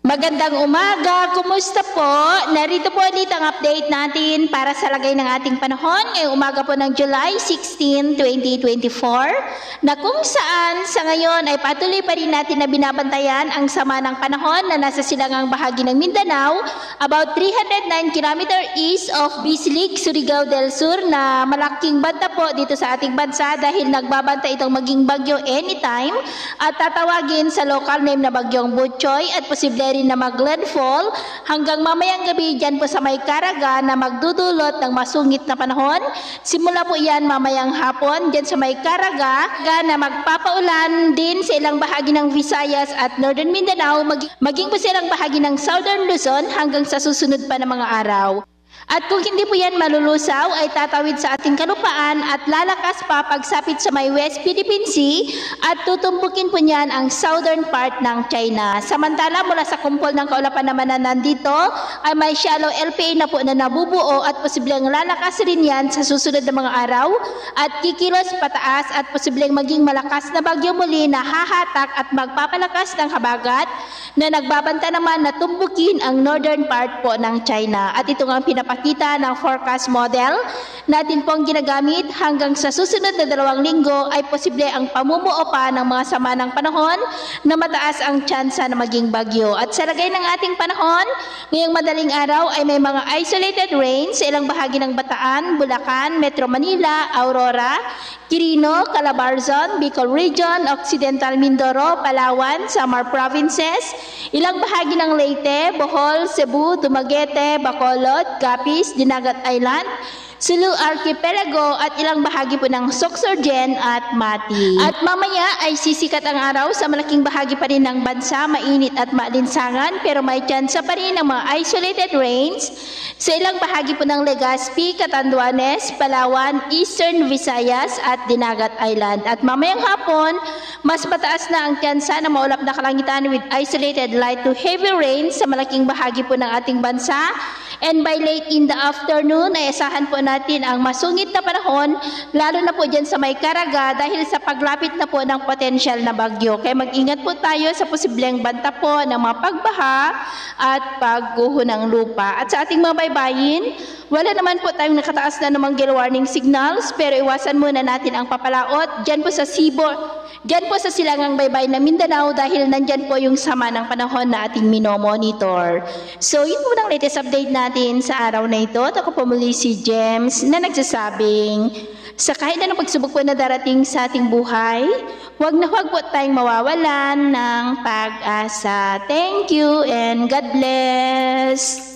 Magandang umaga, kumusta po? Narito po ulit ang update natin para sa lagay ng ating panahon ngayong umaga po ng July 16, 2024 na kung saan sa ngayon ay patuloy pa rin natin na binabantayan ang sama ng panahon na nasa silangang bahagi ng Mindanao about 309 km east of Bislig, Surigao del Sur na malaking banta po dito sa ating bansa dahil nagbabanta itong maging bagyo anytime at tatawagin sa local name na bagyong Butchoy at posible rin na mag-landfall hanggang mamayang gabi dyan po sa may Caraga na magdudulot ng masungit na panahon. Simula po yan mamayang hapon dyan sa may Caraga na magpapaulan din sa ilang bahagi ng Visayas at Northern Mindanao, maging po silang bahagi ng Southern Luzon hanggang sa susunod pa na mga araw. At kung hindi po yan malulusaw ay tatawid sa ating kalupaan at lalakas pa pagsapit sa may West Philippine Sea at tutumbukin po niyan ang southern part ng China. Samantala mula sa kumpol ng kaulapan naman na nandito ay may shallow LPA na po na nabubuo at posibleng lalakas rin yan sa susunod na mga araw at kikilos pataas at posibleng maging malakas na bagyo muli na hahatak at magpapalakas ng habagat na nagbabanta naman na tumbukin ang northern part po ng China. At ito nga pinapakita ng forecast model natin pong ginagamit hanggang sa susunod na 2 linggo ay posible ang pamumuo pa ng mga sama ng panahon na mataas ang tsansa na maging bagyo. At sa lagay ng ating panahon, ngayong madaling araw ay may mga isolated rains sa ilang bahagi ng Bataan, Bulacan, Metro Manila, Aurora, Quirino, Calabarzon, Bicol Region, Occidental Mindoro, Palawan, Samar Provinces, ilang bahagi ng Leyte, Bohol, Cebu, Dumaguete, Bacolod, Capiz, Dinagat Island, Sulu Archipelago at ilang bahagi po ng Sorsogon at Mati. At mamaya ay sisikat ang araw sa malaking bahagi pa rin ng bansa, mainit at maalinsangan pero may tsansa pa rin ng mga isolated rains sa ilang bahagi po ng Legazpi, Catanduanes, Palawan, Eastern Visayas at Dinagat Island. At mamayang hapon, mas mataas na ang tsansa na maulap na kalangitan with isolated light to heavy rain sa malaking bahagi po ng ating bansa. And by late in the afternoon ay asahan po natin ang masungit na panahon lalo na po dyan sa may Caraga dahil sa paglapit na po ng potential na bagyo. Kaya mag-ingat po tayo sa posibleng banta po ng mga pagbaha at pagguho ng lupa. At sa ating mga baybayin, wala naman po tayong nakataas na namang gale warning signals pero iwasan muna natin ang papalaot dyan po sa Diyan po sa silangang baybay na Mindanao dahil nandyan po yung sama ng panahon na ating minomonitor. So yun po ang latest update natin sa araw na ito. At ako po muli si James na nagsasabing sa kahit anong pagsubok po na darating sa ating buhay, huwag po tayong mawawalan ng pag-asa. Thank you and God bless!